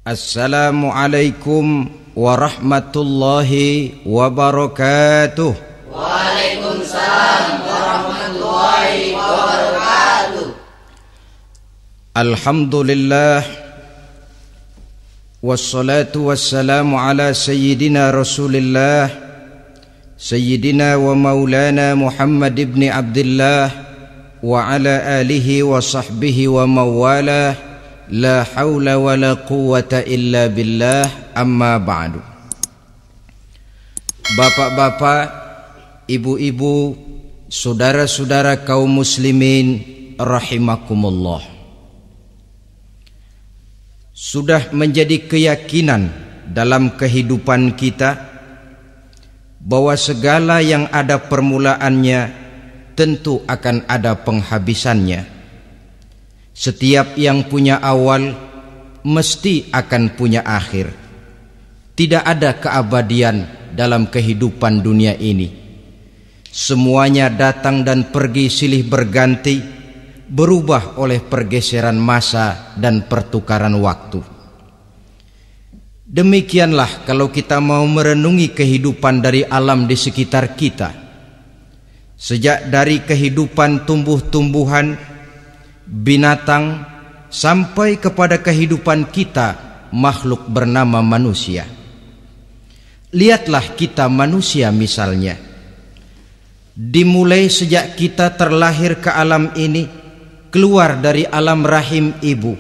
Assalamualaikum warahmatullahi wabarakatuh. Waalaikumsalam warahmatullahi wabarakatuh. Alhamdulillah wassalatu wassalamu ala sayyidina Rasulillah sayyidina wa maulana Muhammad ibn Abdullah wa ala alihi wa sahbihi wa mawalah. La haula wa la quwwata illa billah, amma ba'du. Bapak-bapak, ibu-ibu, saudara-saudara kaum muslimin rahimakumullah. Sudah menjadi keyakinan dalam kehidupan kita bahwa segala yang ada permulaannya tentu akan ada penghabisannya. Setiap yang punya awal mesti akan punya akhir. Tidak ada keabadian dalam kehidupan dunia ini. Semuanya datang dan pergi silih berganti, berubah oleh pergeseran masa dan pertukaran waktu. Demikianlah kalau kita mau merenungi kehidupan dari alam di sekitar kita. Sejak dari kehidupan tumbuh-tumbuhan, binatang, sampai kepada kehidupan kita makhluk bernama manusia. Lihatlah kita manusia misalnya. Dimulai sejak kita terlahir ke alam ini, keluar dari alam rahim ibu,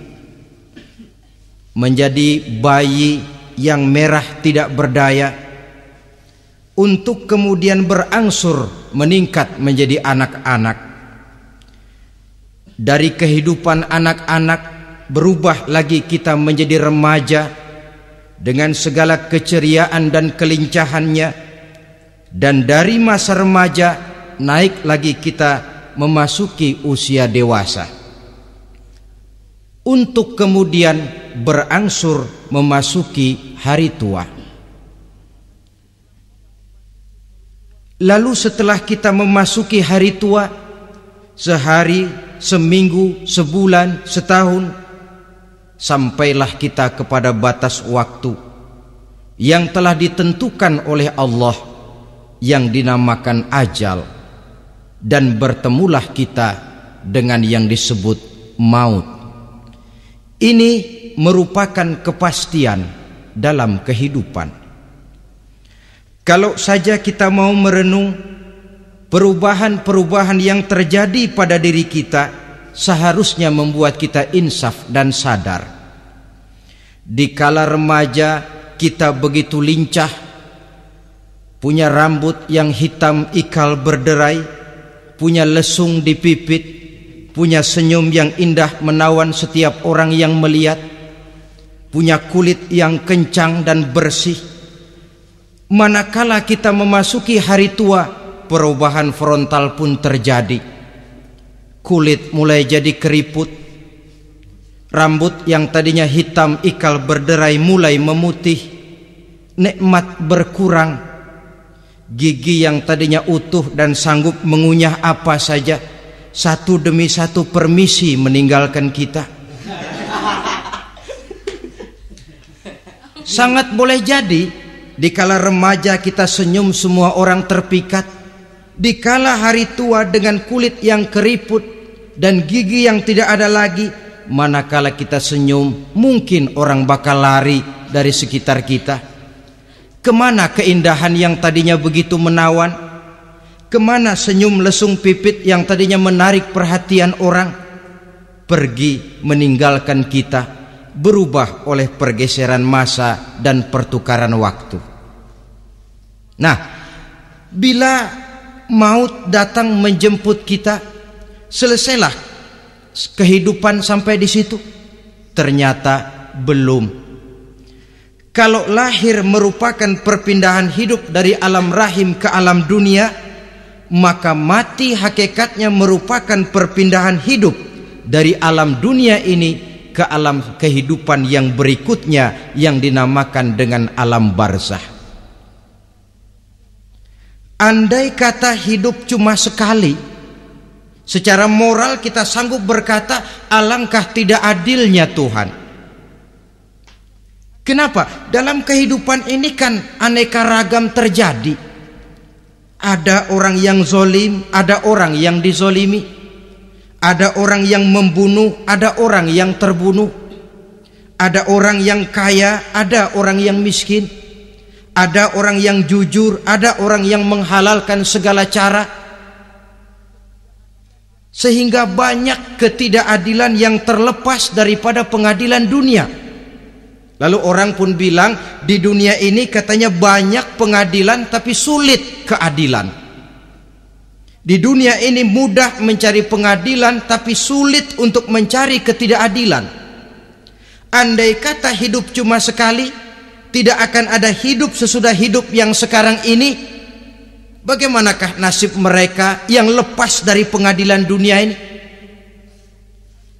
menjadi bayi yang merah tidak berdaya, untuk kemudian berangsur meningkat menjadi anak-anak. Dari kehidupan anak-anak berubah lagi kita menjadi remaja dengan segala keceriaan dan kelincahannya, dan dari masa remaja naik lagi kita memasuki usia dewasa, untuk kemudian berangsur memasuki hari tua. Lalu setelah kita memasuki hari tua, sehari, seminggu, sebulan, setahun, sampailah kita kepada batas waktu yang telah ditentukan oleh Allah, yang dinamakan ajal, dan bertemulah kita dengan yang disebut maut. Ini merupakan kepastian dalam kehidupan. Kalau saja kita mau merenung perubahan-perubahan yang terjadi pada diri kita, seharusnya membuat kita insaf dan sadar. Di kala remaja kita begitu lincah, punya rambut yang hitam ikal berderai, punya lesung di pipit, punya senyum yang indah menawan setiap orang yang melihat, punya kulit yang kencang dan bersih. Manakala kita memasuki hari tua, perubahan frontal pun terjadi. Kulit mulai jadi keriput, rambut yang tadinya hitam ikal berderai mulai memutih, nikmat berkurang, gigi yang tadinya utuh dan sanggup mengunyah apa saja, satu demi satu permisi meninggalkan kita. Sangat boleh jadi dikala remaja kita senyum semua orang terpikat. Dikala hari tua dengan kulit yang keriput dan gigi yang tidak ada lagi, manakala kita senyum mungkin orang bakal lari dari sekitar kita. Kemana keindahan yang tadinya begitu menawan? Kemana senyum lesung pipit yang tadinya menarik perhatian orang? Pergi meninggalkan kita, berubah oleh pergeseran masa dan pertukaran waktu. Nah, bila maut datang menjemput kita, selesailah kehidupan sampai di situ? Ternyata belum. Kalau lahir merupakan perpindahan hidup dari alam rahim ke alam dunia, maka mati hakikatnya merupakan perpindahan hidup dari alam dunia ini ke alam kehidupan yang berikutnya, yang dinamakan dengan alam barzakh. Andai kata hidup cuma sekali, secara moral kita sanggup berkata, alangkah tidak adilnya Tuhan. Kenapa? Dalam kehidupan ini kan aneka ragam terjadi. Ada orang yang zolim, ada orang yang dizolimi. Ada orang yang membunuh, ada orang yang terbunuh. Ada orang yang kaya, ada orang yang miskin. Ada orang yang jujur, ada orang yang menghalalkan segala cara. Sehingga banyak ketidakadilan yang terlepas daripada pengadilan dunia. Lalu orang pun bilang, di dunia ini katanya banyak pengadilan tapi sulit keadilan. Di dunia ini mudah mencari pengadilan tapi sulit untuk mencari ketidakadilan. Andai kata hidup cuma sekali, tidak akan ada hidup sesudah hidup yang sekarang ini. Bagaimanakah nasib mereka yang lepas dari pengadilan dunia ini?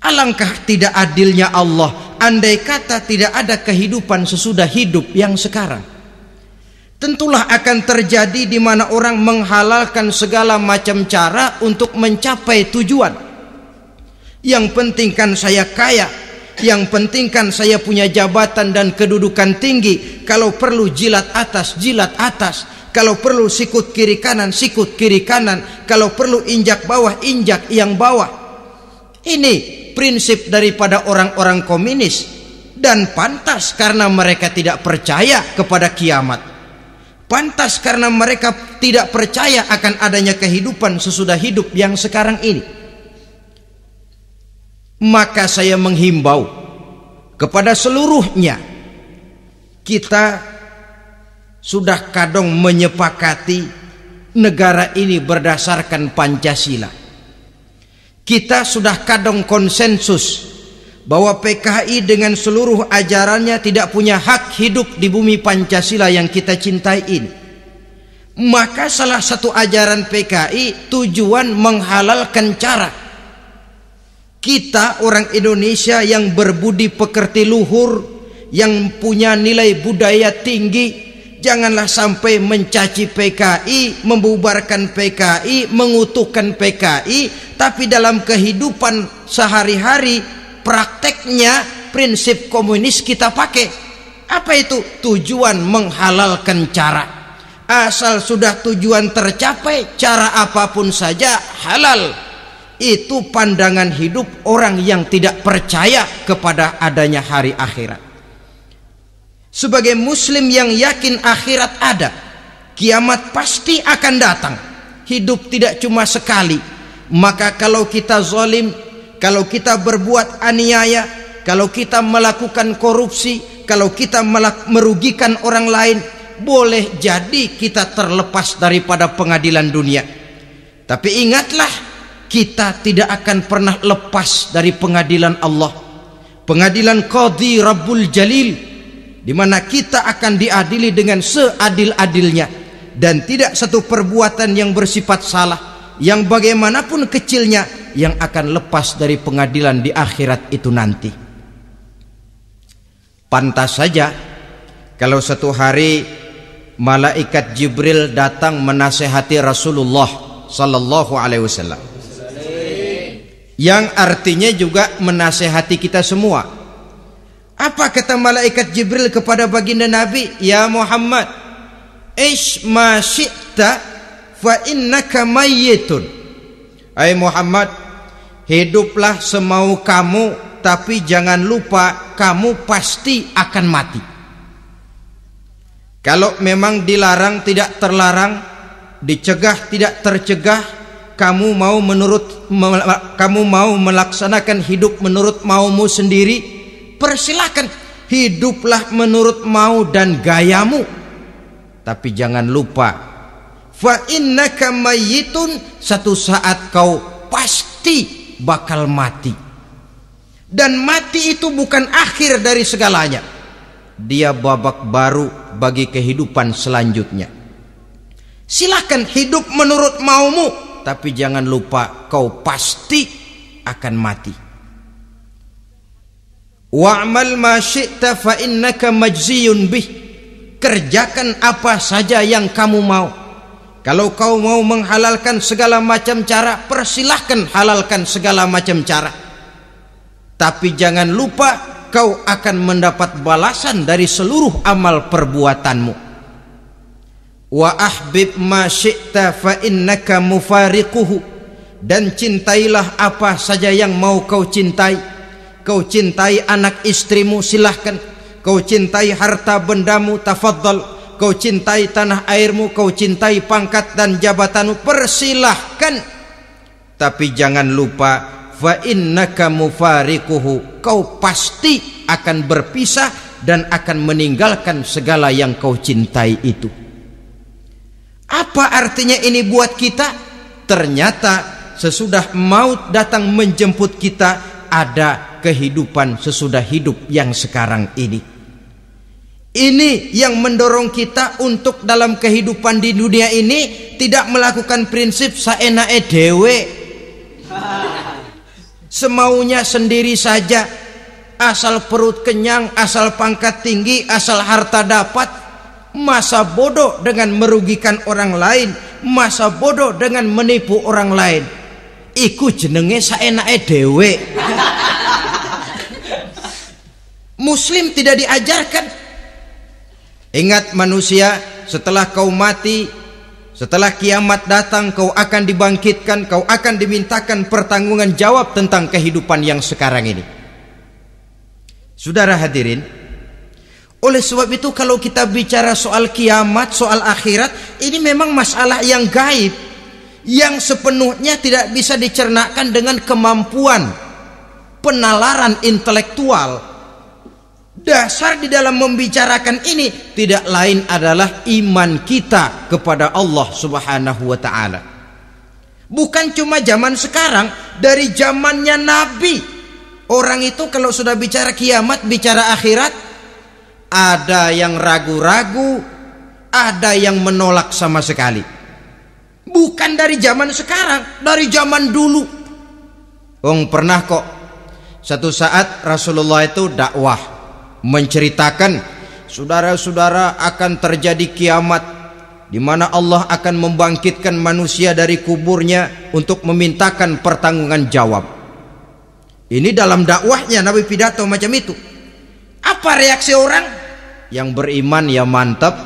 Alangkah tidak adilnya Allah andai kata tidak ada kehidupan sesudah hidup yang sekarang. Tentulah akan terjadi di mana orang menghalalkan segala macam cara untuk mencapai tujuan. Yang penting kan saya kaya, yang penting kan saya punya jabatan dan kedudukan tinggi. Kalau perlu jilat atas, jilat atas. Kalau perlu sikut kiri kanan, sikut kiri kanan. Kalau perlu injak bawah, injak yang bawah. Ini prinsip daripada orang-orang komunis, dan pantas karena mereka tidak percaya kepada kiamat. Pantas karena mereka tidak percaya akan adanya kehidupan sesudah hidup yang sekarang ini. Maka saya menghimbau kepada seluruhnya, kita sudah kadung menyepakati negara ini berdasarkan Pancasila. Kita sudah kadung konsensus bahwa PKI dengan seluruh ajarannya tidak punya hak hidup di bumi Pancasila yang kita cintai ini. Maka salah satu ajaran PKI tujuan menghalalkan cara. Kita orang Indonesia yang berbudi pekerti luhur, yang punya nilai budaya tinggi, janganlah sampai mencaci PKI, membubarkan PKI, mengutuhkan PKI, tapi dalam kehidupan sehari-hari prakteknya prinsip komunis kita pakai. Apa itu? Tujuan menghalalkan cara. Asal sudah tujuan tercapai, cara apapun saja halal. Itu pandangan hidup orang yang tidak percaya kepada adanya hari akhirat. Sebagai muslim yang yakin akhirat ada, kiamat pasti akan datang. Hidup tidak cuma sekali. Maka kalau kita zalim, kalau kita berbuat aniaya, kalau kita melakukan korupsi, kalau kita merugikan orang lain, boleh jadi kita terlepas daripada pengadilan dunia. Tapi ingatlah, kita tidak akan pernah lepas dari pengadilan Allah, pengadilan Qadhi Rabbul Jalil, di mana kita akan diadili dengan seadil-adilnya, dan tidak satu perbuatan yang bersifat salah, yang bagaimanapun kecilnya, yang akan lepas dari pengadilan di akhirat itu nanti. Pantas saja kalau satu hari malaikat Jibril datang menasehati Rasulullah sallallahu alaihi wasallam, yang artinya juga menasehati kita semua. Apa kata malaikat Jibril kepada baginda Nabi? Ya Muhammad, ish ma syi'ta fa innaka mayyitun. Hai Muhammad, hiduplah semau kamu, tapi jangan lupa kamu pasti akan mati. Kalau memang dilarang tidak terlarang, dicegah tidak tercegah, kamu mau melaksanakan hidup menurut maumu sendiri, persilakan, hiduplah menurut mau dan gayamu. Tapi jangan lupa, fa innaka mayyitun, satu saat kau pasti bakal mati. Dan mati itu bukan akhir dari segalanya, dia babak baru bagi kehidupan selanjutnya. Silahkan hidup menurut maumu, tapi jangan lupa kau pasti akan mati. Wa'mal ma syi'ta fa innaka majziyun bih. Kerjakan apa saja yang kamu mau. Kalau kau mau menghalalkan segala macam cara, persilahkan halalkan segala macam cara. Tapi jangan lupa kau akan mendapat balasan dari seluruh amal perbuatanmu. Wa ahbib ma syi'ta fa innaka mufariquhu, dan cintailah apa saja yang mau kau cintai. Kau cintai anak istrimu, silahkan. Kau cintai harta bendamu, tafadhal. Kau cintai tanah airmu, kau cintai pangkat dan jabatanmu, persilahkan. Tapi jangan lupa, fa innaka mufariquhu, kau pasti akan berpisah dan akan meninggalkan segala yang kau cintai itu. Apa artinya ini buat kita? Ternyata sesudah maut datang menjemput kita, ada kehidupan sesudah hidup yang sekarang ini. Ini yang mendorong kita untuk dalam kehidupan di dunia ini tidak melakukan prinsip saenake dewe, semaunya sendiri saja, asal perut kenyang, asal pangkat tinggi, asal harta dapat. Masa bodoh dengan merugikan orang lain, masa bodoh dengan menipu orang lain. Iku jenenge saenake dewe. Muslim tidak diajarkan. Ingat manusia, setelah kau mati, setelah kiamat datang, kau akan dibangkitkan, kau akan dimintakan pertanggungan jawab tentang kehidupan yang sekarang ini. Saudara hadirin, oleh sebab itu kalau kita bicara soal kiamat, soal akhirat, ini memang masalah yang gaib, yang sepenuhnya tidak bisa dicernakan dengan kemampuan penalaran intelektual. Dasar di dalam membicarakan ini tidak lain adalah iman kita kepada Allah Subhanahu wa ta'ala. Bukan cuma zaman sekarang, dari zamannya Nabi. Orang itu kalau sudah bicara kiamat, bicara akhirat, ada yang ragu-ragu, ada yang menolak sama sekali. Bukan dari zaman sekarang, dari zaman dulu. Pernah kok satu saat Rasulullah itu dakwah, menceritakan, saudara-saudara, akan terjadi kiamat di mana Allah akan membangkitkan manusia dari kuburnya untuk memintakan pertanggungan jawab. Ini dalam dakwahnya Nabi pidato macam itu. Apa reaksi orang? Yang beriman ya mantap,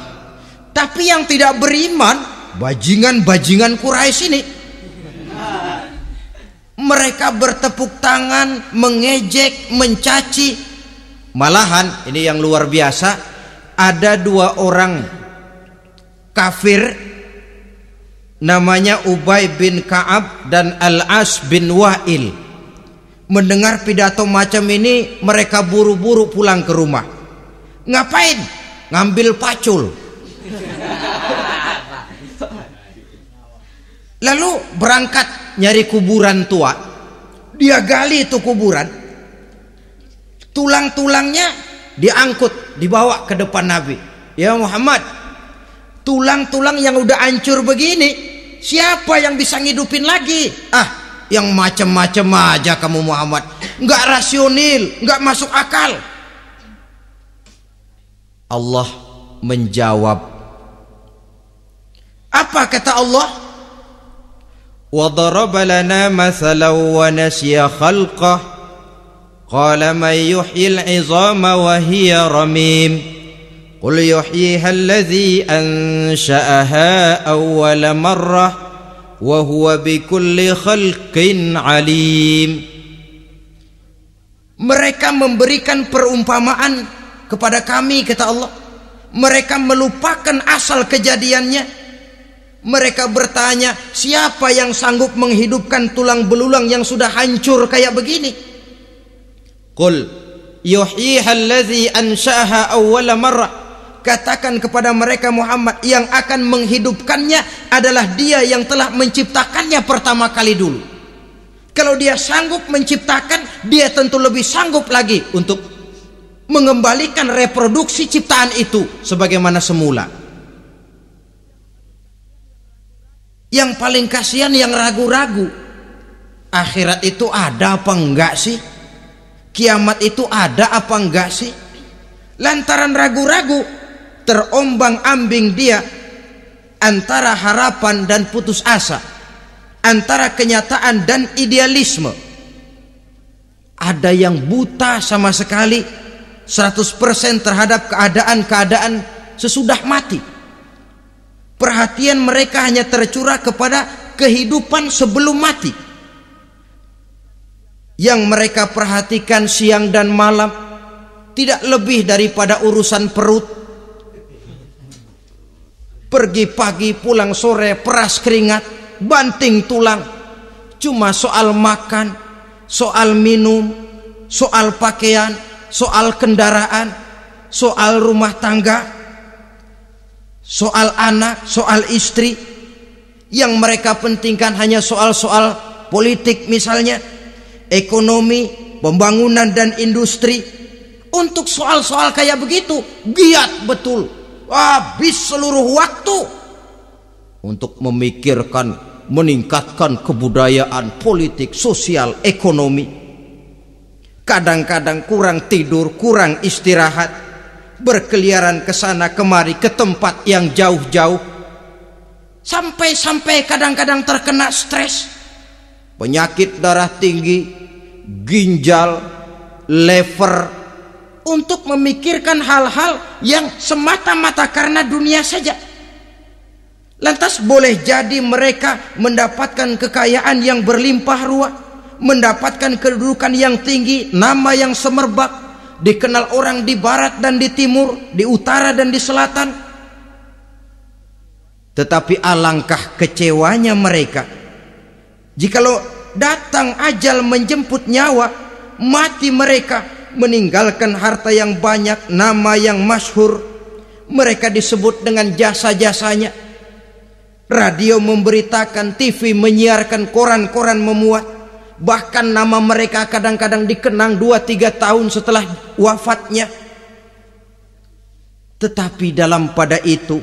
tapi yang tidak beriman, bajingan-bajingan Quraisy ini, mereka bertepuk tangan, mengejek, mencaci. Malahan ini yang luar biasa, ada dua orang kafir namanya Ubay bin Ka'ab dan Al-As bin Wa'il. Mendengar pidato macam ini, mereka buru-buru pulang ke rumah. Ngapain? Ngambil pacul. Lalu berangkat nyari kuburan tua. Dia gali itu kuburan. Tulang-tulangnya diangkut, dibawa ke depan Nabi. Ya Muhammad, tulang-tulang yang udah hancur begini, siapa yang bisa ngidupin lagi? Yang macam-macam aja kamu Muhammad, nggak rasional, nggak masuk akal. Allah menjawab. Apa kata Allah? Wa daraba lana mathalan wa nasiya khalqah qala man yuhyil 'izama wa hiya ramim qul yuhyiha alladhi ansha'aha awwala marrah wa huwa bikulli khalqin alim. Mereka memberikan perumpamaan kepada kami, kata Allah. Mereka melupakan asal kejadiannya. Mereka bertanya, siapa yang sanggup menghidupkan tulang belulang yang sudah hancur kayak begini? Qul yuhyiha allazi ansha'aha awwala marrah. Katakan kepada mereka Muhammad, yang akan menghidupkannya adalah Dia yang telah menciptakannya pertama kali dulu. Kalau Dia sanggup menciptakan, Dia tentu lebih sanggup lagi untuk mengembalikan reproduksi ciptaan itu sebagaimana semula. Yang paling kasihan yang ragu-ragu. Akhirat itu ada apa enggak sih? Kiamat itu ada apa enggak sih? Lantaran ragu-ragu, terombang-ambing dia antara harapan dan putus asa, antara kenyataan dan idealisme. Ada yang buta sama sekali 100% terhadap keadaan-keadaan sesudah mati. Perhatian mereka hanya tercurah kepada kehidupan sebelum mati. Yang mereka perhatikan siang dan malam tidak lebih daripada urusan perut. Pergi pagi, pulang sore, peras keringat, banting tulang. Cuma soal makan, soal minum, soal pakaian, soal kendaraan, soal rumah tangga, soal anak, soal istri. Yang mereka pentingkan hanya soal-soal politik misalnya, ekonomi, pembangunan dan industri. Untuk soal-soal kayak begitu giat betul, habis seluruh waktu untuk memikirkan meningkatkan kebudayaan, politik, sosial, ekonomi. Kadang-kadang kurang tidur, kurang istirahat, berkeliaran ke sana kemari ke tempat yang jauh-jauh. Sampai kadang-kadang terkena stres, penyakit darah tinggi, ginjal, lever, untuk memikirkan hal-hal yang semata-mata karena dunia saja. Lantas boleh jadi mereka mendapatkan kekayaan yang berlimpah ruah, mendapatkan kedudukan yang tinggi, nama yang semerbak, dikenal orang di barat dan di timur, di utara dan di selatan. Tetapi alangkah kecewanya mereka jikalau datang ajal menjemput nyawa, mati mereka, meninggalkan harta yang banyak, nama yang masyhur. Mereka disebut dengan jasa-jasanya. Radio memberitakan, TV menyiarkan, koran-koran memuat. Bahkan nama mereka kadang-kadang dikenang 2-3 tahun setelah wafatnya. Tetapi dalam pada itu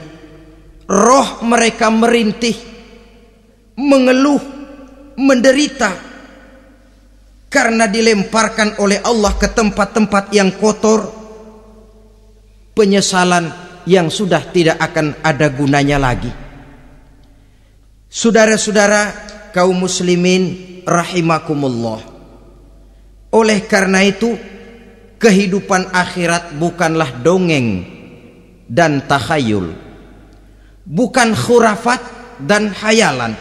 roh mereka merintih, mengeluh, menderita karena dilemparkan oleh Allah ke tempat-tempat yang kotor. Penyesalan yang sudah tidak akan ada gunanya lagi. Saudara-saudara kaum muslimin rahimakumullah, oleh karena itu kehidupan akhirat bukanlah dongeng dan takhayul, bukan khurafat dan hayalan.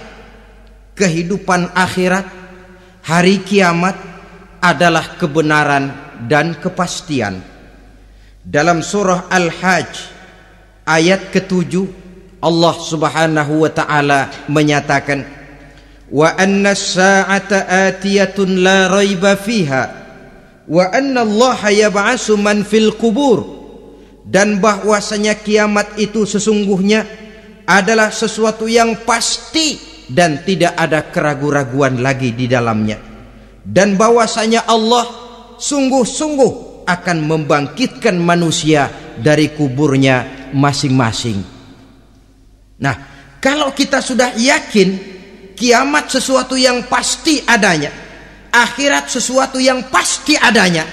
Kehidupan akhirat, hari kiamat adalah kebenaran dan kepastian. Dalam surah Al-Hajj ayat ke-7 Allah Subhanahu wa taala menyatakan, wa anna as-sa'ata atiyatun la raiba fiha wa anna Allah yab'atsu man fil qubur, dan bahwasanya kiamat itu sesungguhnya adalah sesuatu yang pasti dan tidak ada keraguan-raguan lagi di dalamnya, dan bahwasanya Allah sungguh-sungguh akan membangkitkan manusia dari kuburnya masing-masing. Nah, kalau kita sudah yakin kiamat sesuatu yang pasti adanya, akhirat sesuatu yang pasti adanya,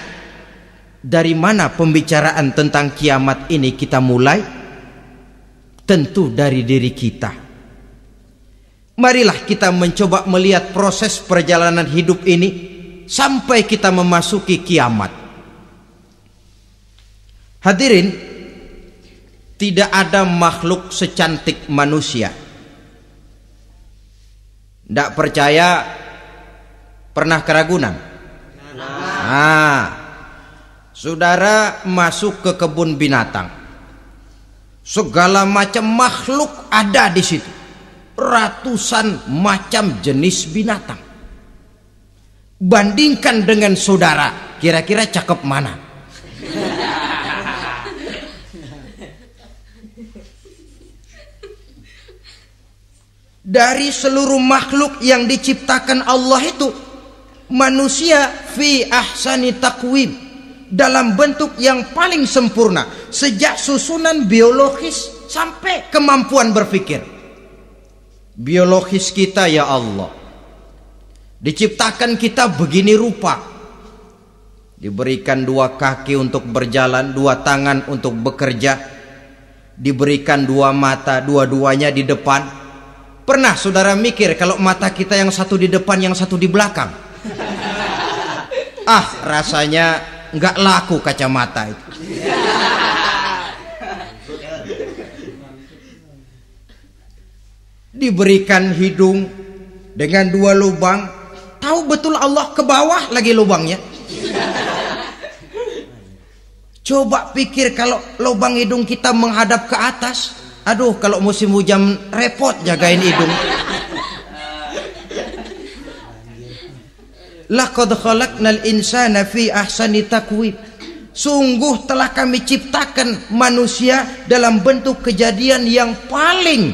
dari mana pembicaraan tentang kiamat ini kita mulai? Tentu dari diri kita. Marilah kita mencoba melihat proses perjalanan hidup ini sampai kita memasuki kiamat. Hadirin, tidak ada makhluk secantik manusia. Tidak percaya, pernah ke Ragunan? Nah, saudara masuk ke kebun binatang, segala macam makhluk ada di situ, ratusan macam jenis binatang. Bandingkan dengan saudara, kira-kira cakep mana? Dari seluruh makhluk yang diciptakan Allah itu, manusia fi ahsani taqwim, dalam bentuk yang paling sempurna, sejak susunan biologis sampai kemampuan berpikir. Biologis kita ya Allah, diciptakan kita begini rupa, diberikan 2 kaki untuk berjalan, 2 tangan untuk bekerja, diberikan 2 mata, dua-duanya di depan. Pernah saudara mikir kalau mata kita yang satu di depan, yang satu di belakang? Rasanya nggak laku kacamata itu. Diberikan hidung dengan 2 lubang, tahu betul Allah ke bawah lagi lubangnya. Coba pikir kalau lubang hidung kita menghadap ke atas. Aduh, kalau musim hujan repot jagain hidung. Laqad khalaqnal insana fi ahsani taqwim. Sungguh telah kami ciptakan manusia dalam bentuk kejadian yang paling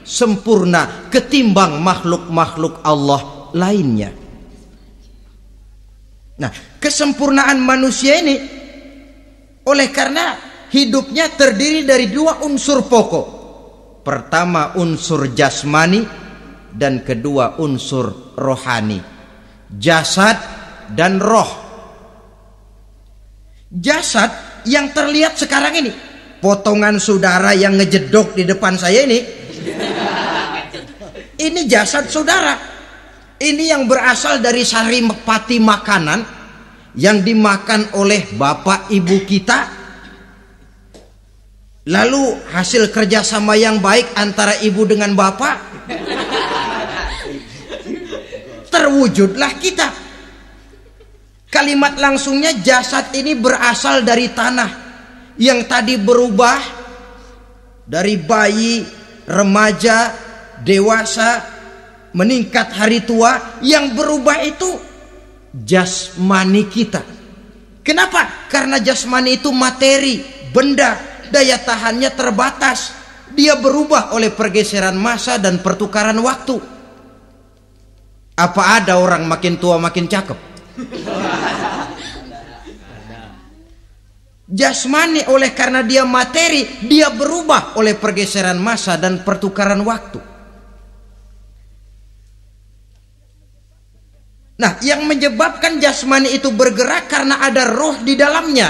sempurna ketimbang makhluk-makhluk Allah lainnya. Nah, kesempurnaan manusia ini oleh karena hidupnya terdiri dari 2 unsur pokok. Pertama unsur jasmani dan kedua unsur rohani. Jasad dan roh. Jasad yang terlihat sekarang ini, potongan saudara yang ngejedok di depan saya ini jasad saudara. Ini yang berasal dari saripati makanan yang dimakan oleh bapak ibu kita. Lalu hasil kerjasama yang baik antara ibu dengan bapak, terwujudlah kita. Kalimat langsungnya jasad ini berasal dari tanah yang tadi berubah dari bayi, remaja, dewasa, meningkat hari tua. Yang berubah itu jasmani kita. Kenapa? Karena jasmani itu materi, benda, daya tahannya terbatas. Dia berubah oleh pergeseran masa dan pertukaran waktu. Apa ada orang makin tua makin cakep? Jasmani oleh karena dia materi, dia berubah oleh pergeseran masa dan pertukaran waktu. Nah, yang menyebabkan jasmani itu bergerak karena ada roh di dalamnya.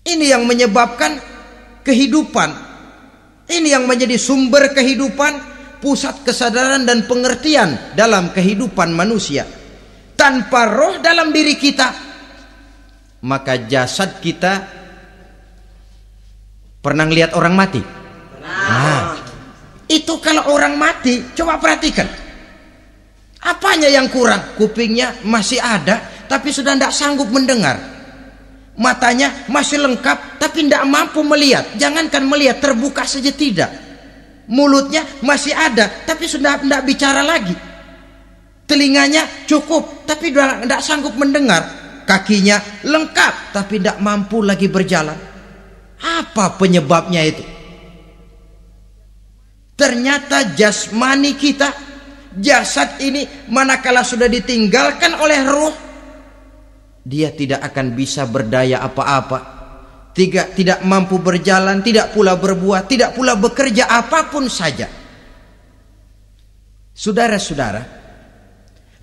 Ini yang menyebabkan kehidupan. Ini yang menjadi sumber kehidupan, pusat kesadaran dan pengertian dalam kehidupan manusia. Tanpa roh dalam diri kita, maka jasad kita, pernah lihat orang mati? Nah, itu kalau orang mati, coba perhatikan. Apanya yang kurang? Kupingnya masih ada, tapi sudah tidak sanggup mendengar. Matanya masih lengkap, tapi tidak mampu melihat. Jangankan melihat, terbuka saja tidak. Mulutnya masih ada, tapi sudah tidak bicara lagi. Telinganya cukup, tapi sudah tidak sanggup mendengar. Kakinya lengkap, tapi tidak mampu lagi berjalan. Apa penyebabnya itu? Ternyata jasmani kita, jasad ini manakala sudah ditinggalkan oleh ruh, dia tidak akan bisa berdaya apa-apa. Tidak mampu berjalan, tidak pula berbuat, tidak pula bekerja apapun saja. Saudara-saudara,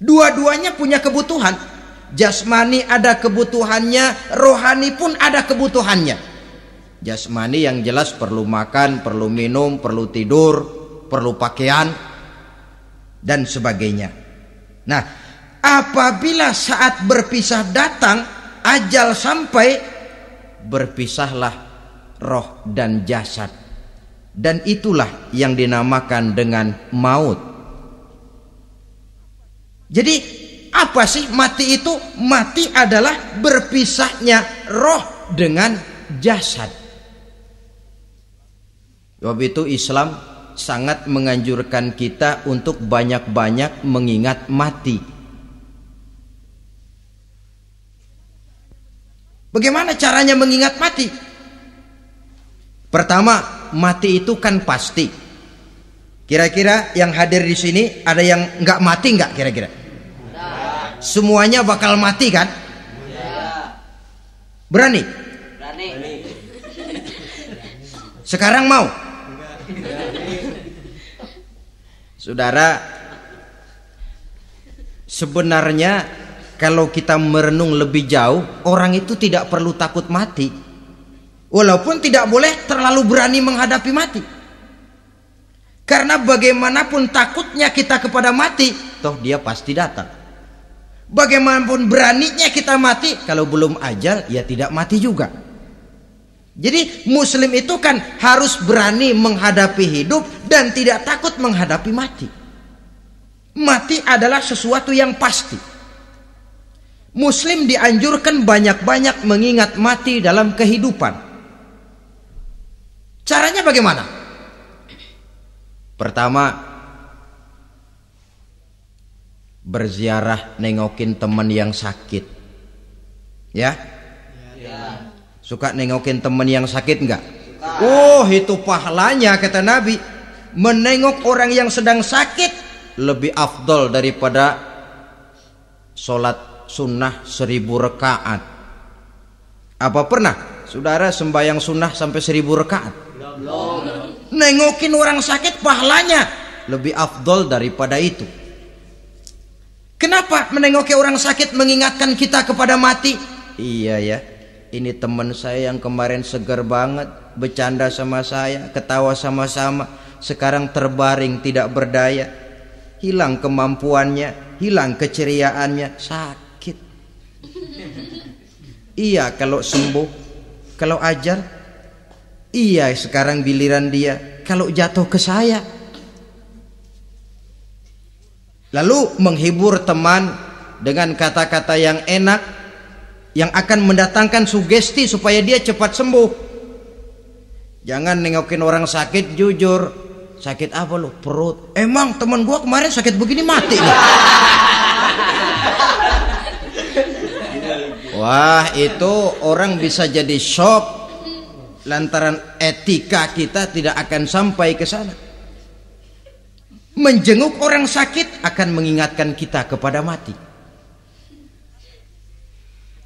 dua-duanya punya kebutuhan. Jasmani ada kebutuhannya, rohani pun ada kebutuhannya. Jasmani yang jelas perlu makan, perlu minum, perlu tidur, perlu pakaian, dan sebagainya. Nah, apabila saat berpisah datang, ajal sampai, berpisahlah roh dan jasad. Dan itulah yang dinamakan dengan maut. Jadi apa sih mati itu? Mati adalah berpisahnya roh dengan jasad. Sebab itu Islam sangat menganjurkan kita untuk banyak-banyak mengingat mati. Bagaimana caranya mengingat mati? Pertama, mati itu kan pasti. Kira-kira yang hadir di sini ada yang nggak mati nggak kira-kira? Semuanya bakal mati kan? Berani? Berani. Sekarang mau? Saudara, sebenarnya kalau kita merenung lebih jauh, orang itu tidak perlu takut mati. Walaupun tidak boleh terlalu berani menghadapi mati. Karena bagaimanapun takutnya kita kepada mati, toh dia pasti datang. Bagaimanapun beraninya kita mati, kalau belum ajal ya tidak mati juga. Jadi muslim itu kan harus berani menghadapi hidup dan tidak takut menghadapi mati. Mati adalah sesuatu yang pasti. Muslim dianjurkan banyak-banyak mengingat mati dalam kehidupan. Caranya bagaimana? Pertama, berziarah, nengokin teman yang sakit. Ya? Suka nengokin teman yang sakit enggak? Oh, itu pahalanya kata Nabi. Menengok orang yang sedang sakit lebih afdol daripada sholat sunnah 1000 rakaat. Apa pernah saudara sembahyang sunnah sampai 1000 rakaat? Nengokin orang sakit pahalanya lebih afdol daripada itu. Kenapa menengoki orang sakit mengingatkan kita kepada mati? Iya ya, ini teman saya yang kemarin segar banget, bercanda sama saya, ketawa sama-sama, sekarang terbaring tidak berdaya, hilang kemampuannya, hilang keceriaannya, sakit. Iya kalau sembuh, kalau ajar, iya sekarang giliran dia, kalau jatuh ke saya. Lalu menghibur teman dengan kata-kata yang enak, yang akan mendatangkan sugesti supaya dia cepat sembuh. Jangan nengokin orang sakit jujur. Sakit apa lu? Perut. Emang teman gua kemarin sakit begini mati nih. Wah, itu orang bisa jadi shock lantaran etika kita tidak akan sampai ke sana. Menjenguk orang sakit akan mengingatkan kita kepada mati.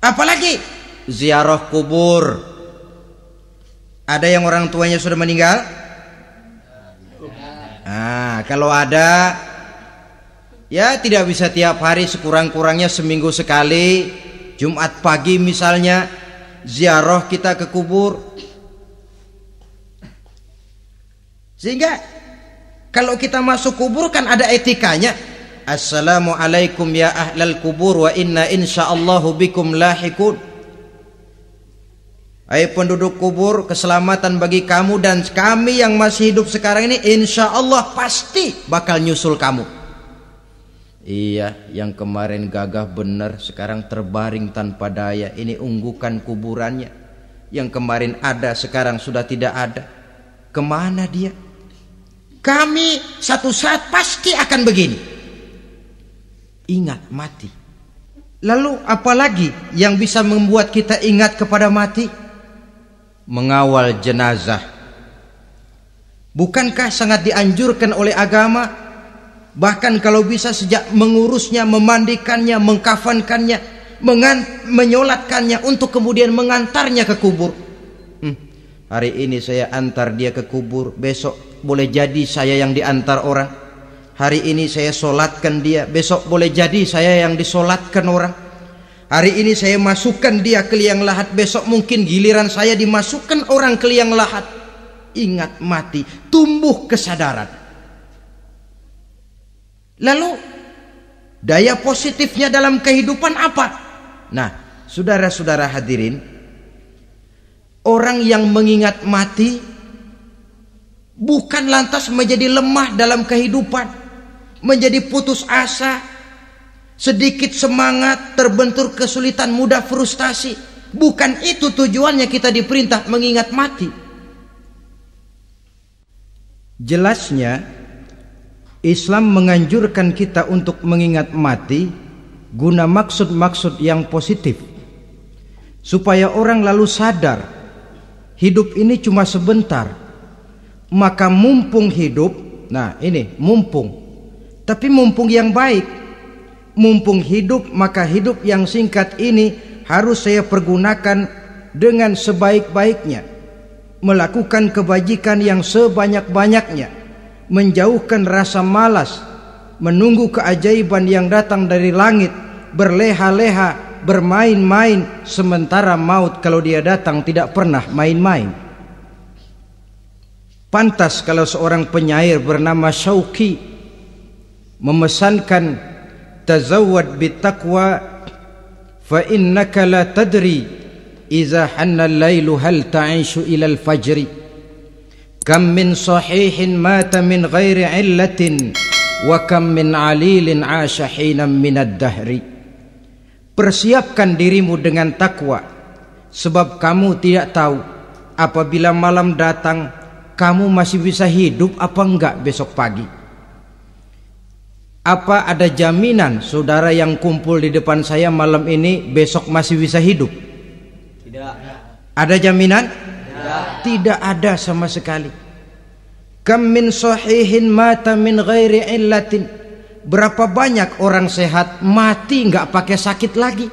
Apalagi ziarah kubur. Ada yang orang tuanya sudah meninggal? Kalau ada, ya tidak bisa tiap hari, sekurang-kurangnya seminggu sekali, Jumat pagi misalnya, ziarah kita ke kubur. Sehingga kalau kita masuk kubur kan ada etikanya. Assalamualaikum ya ahlal kubur wa inna insyaallahu bikum lahikun. Hai penduduk kubur, keselamatan bagi kamu dan kami yang masih hidup sekarang ini insyaallah pasti bakal nyusul kamu. Iya, yang kemarin gagah benar sekarang terbaring tanpa daya. Ini unggukan kuburannya. Yang kemarin ada sekarang sudah tidak ada. Kemana dia? Kami satu saat pasti akan begini. Ingat mati. Lalu apalagi yang bisa membuat kita ingat kepada mati? Mengawal jenazah. Bukankah sangat dianjurkan oleh agama? Bahkan kalau bisa sejak mengurusnya, memandikannya, mengkafankannya, menyolatkannya untuk kemudian mengantarnya ke kubur. Hari ini saya antar dia ke kubur, besok boleh jadi saya yang diantar orang. Hari ini saya solatkan dia, besok boleh jadi saya yang disolatkan orang. Hari ini saya masukkan dia ke liang lahat, besok mungkin giliran saya dimasukkan orang ke liang lahat. Ingat mati, tumbuh kesadaran. Lalu daya positifnya dalam kehidupan apa? Nah, saudara-saudara hadirin, orang yang mengingat mati bukan lantas menjadi lemah dalam kehidupan, menjadi putus asa, sedikit semangat, terbentur kesulitan, mudah frustasi. Bukan itu tujuannya kita diperintah mengingat mati. Jelasnya Islam menganjurkan kita untuk mengingat mati guna maksud-maksud yang positif, supaya orang lalu sadar hidup ini cuma sebentar. Maka mumpung hidup, nah ini mumpung, tapi mumpung yang baik. Mumpung hidup, maka hidup yang singkat ini harus saya pergunakan dengan sebaik-baiknya, melakukan kebajikan yang sebanyak-banyaknya, menjauhkan rasa malas, menunggu keajaiban yang datang dari langit, berleha-leha, bermain-main, sementara maut kalau dia datang tidak pernah main-main. Pantas kalau seorang penyair bernama Syauqi memesankan tazawwad bittaqwa fa innaka la tadri iza hanna al-lailu hal ta'ishu ila al-fajri kam min sahihin mata min ghairi illatin wa kam min alilin 'asha hinan min ad-dahri. Persiapkan dirimu dengan takwa, sebab kamu tidak tahu apabila malam datang kamu masih bisa hidup apa enggak besok pagi. Apa ada jaminan saudara yang kumpul di depan saya malam ini besok masih bisa hidup? Tidak. Ada jaminan? Tidak. Tidak ada sama sekali. Kam min sahihin mata min ghairi illatin. Berapa banyak orang sehat mati enggak pakai sakit lagi.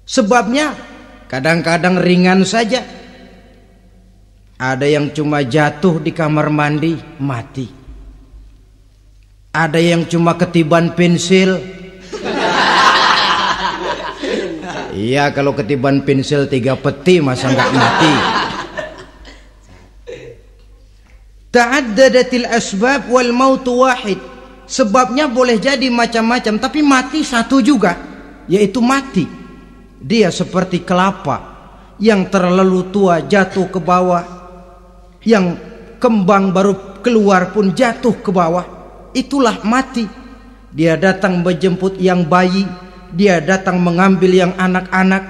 Sebabnya kadang-kadang ringan saja. Ada yang cuma jatuh di kamar mandi mati. Ada yang cuma ketiban pensil. Iya, kalau ketiban pensil 3 peti masa enggak mati. Ta'addadatil asbab wal mautu wahid. Sebabnya boleh jadi macam-macam, tapi mati satu juga, yaitu mati. Dia seperti kelapa yang terlalu tua jatuh ke bawah, yang kembang baru keluar pun jatuh ke bawah. Itulah mati. Dia datang menjemput yang bayi, dia datang mengambil yang anak-anak,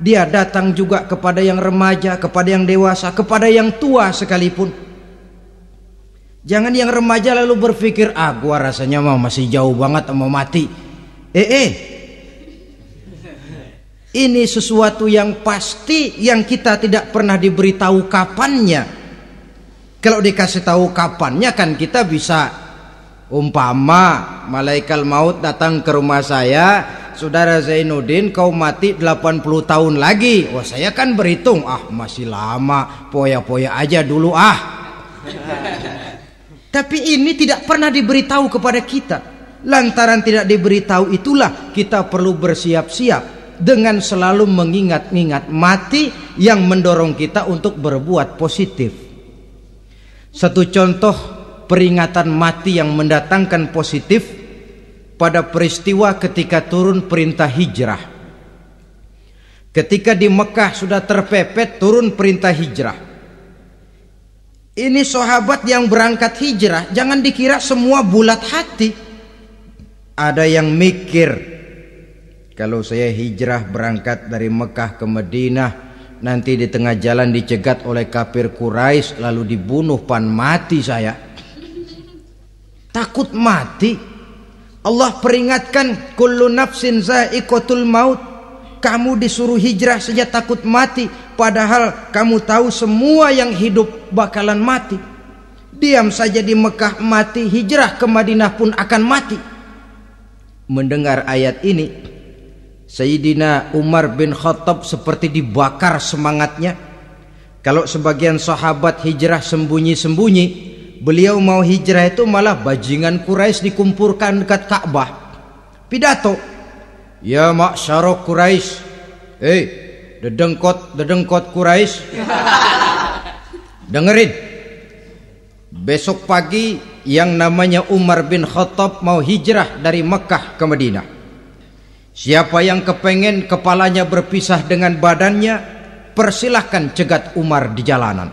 dia datang juga kepada yang remaja, kepada yang dewasa, kepada yang tua sekalipun. Jangan yang remaja lalu berpikir, gua rasanya masih jauh banget mau mati. Ini sesuatu yang pasti yang kita tidak pernah diberitahu kapannya. Kalau dikasih tahu kapannya kan kita bisa, umpama malaikat maut datang ke rumah saya, saudara Zainuddin kau mati 80 tahun lagi. Wah, saya kan berhitung, masih lama, poya-poya aja dulu Tapi ini tidak pernah diberitahu kepada kita. Lantaran tidak diberitahu itulah kita perlu bersiap-siap dengan selalu mengingat-ingat mati yang mendorong kita untuk berbuat positif. Satu contoh peringatan mati yang mendatangkan positif pada peristiwa ketika turun perintah hijrah. Ketika di Mekah sudah terpepet turun perintah hijrah. Ini sahabat yang berangkat hijrah, jangan dikira semua bulat hati. Ada yang mikir, kalau saya hijrah berangkat dari Mekah ke Madinah, nanti di tengah jalan dicegat oleh kafir Quraisy lalu dibunuh, mati saya. Takut mati. Allah peringatkan, kullu nafsin za'iqatul maut. Kamu disuruh hijrah saja takut mati, padahal kamu tahu semua yang hidup bakalan mati. Diam saja di Mekah mati, hijrah ke Madinah pun akan mati. Mendengar ayat ini, Sayyidina Umar bin Khattab seperti dibakar semangatnya. Kalau sebagian sahabat hijrah sembunyi-sembunyi, beliau mau hijrah itu malah bajingan Quraisy dikumpulkan dekat Ka'bah. Pidato, ya ma'syara Quraisy, dedengkot Quraisy, dengerin. Besok pagi yang namanya Umar bin Khattab mau hijrah dari Mekah ke Madinah. Siapa yang kepengen kepalanya berpisah dengan badannya, persilahkan cegat Umar di jalanan.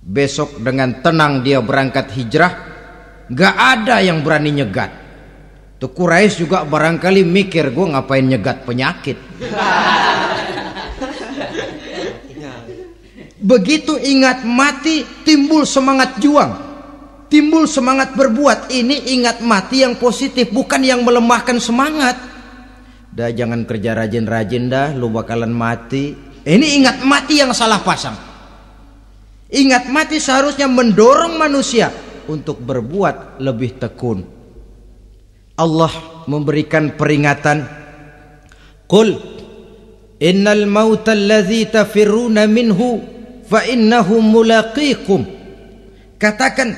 Besok dengan tenang dia berangkat hijrah, gak ada yang berani nyegat. Tuh Quraisy juga barangkali mikir, gue ngapain nyegat penyakit. Begitu ingat mati, timbul semangat juang, timbul semangat berbuat. Ini ingat mati yang positif, bukan yang melemahkan semangat. Dah jangan kerja rajin-rajin dah, lu bakalan mati. Ini ingat mati yang salah pasang. Ingat mati seharusnya mendorong manusia untuk berbuat lebih tekun. Allah memberikan peringatan, qul innal mauta allazi tafirruna minhu fa innahu mulaqikum. Katakan,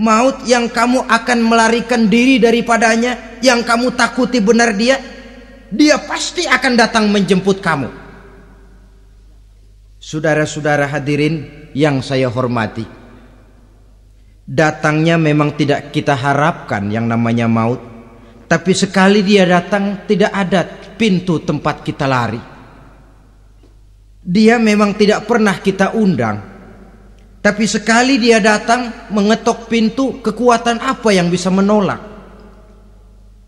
maut yang kamu akan melarikan diri daripadanya, yang kamu takuti benar dia pasti akan datang menjemput kamu. Saudara-saudara hadirin yang saya hormati, datangnya memang tidak kita harapkan yang namanya maut, Tapi sekali dia datang, tidak ada pintu tempat kita lari. Dia memang tidak pernah kita undang, tapi sekali dia datang mengetok pintu, kekuatan apa yang bisa menolak?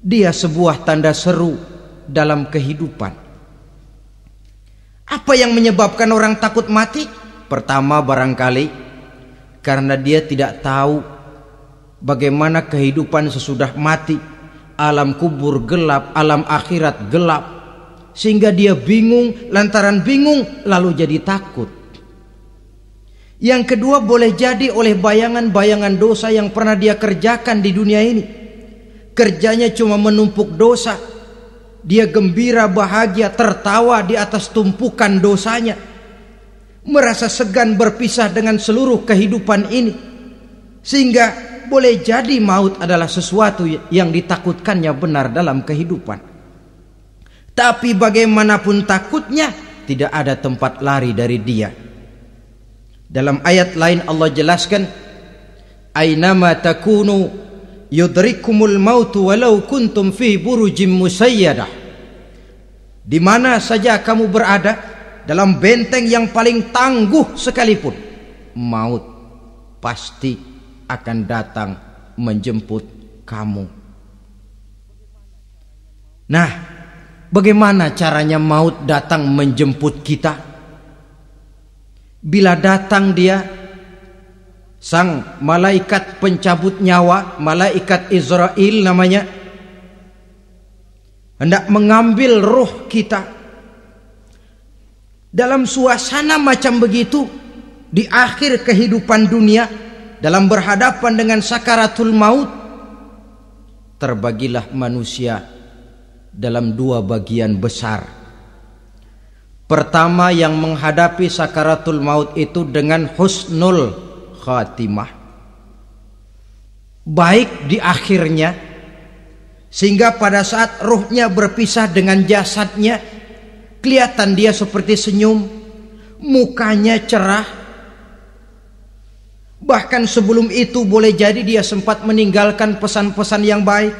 Dia sebuah tanda seru dalam kehidupan. Apa yang menyebabkan orang takut mati? Pertama, barangkali karena dia tidak tahu bagaimana kehidupan sesudah mati. Alam kubur gelap, alam akhirat gelap, sehingga dia bingung. Lantaran bingung lalu jadi takut. Yang kedua, boleh jadi oleh bayangan-bayangan dosa yang pernah dia kerjakan di dunia ini. Kerjanya cuma menumpuk dosa. Dia gembira, bahagia, tertawa di atas tumpukan dosanya, merasa segan berpisah dengan seluruh kehidupan ini, sehingga boleh jadi maut adalah sesuatu yang ditakutkannya benar dalam kehidupan. Tapi bagaimanapun takutnya, tidak ada tempat lari dari dia. Dalam ayat lain Allah jelaskan, "Ainama takunu yudrikumul mautu walau kuntum fi burujim musayyadah." Di mana saja kamu berada, dalam benteng yang paling tangguh sekalipun, maut pasti akan datang menjemput kamu. Nah, bagaimana caranya maut datang menjemput kita? Bila datang dia, sang malaikat pencabut nyawa, malaikat Israel namanya, hendak mengambil ruh kita. Dalam suasana macam begitu, di akhir kehidupan dunia, dalam berhadapan dengan sakaratul maut, terbagilah manusia dalam dua bagian besar. Pertama, yang menghadapi sakaratul maut itu dengan husnul khatimah, baik di akhirnya, sehingga pada saat ruhnya berpisah dengan jasadnya, kelihatan dia seperti senyum, mukanya cerah. Bahkan sebelum itu boleh jadi dia sempat meninggalkan pesan-pesan yang baik.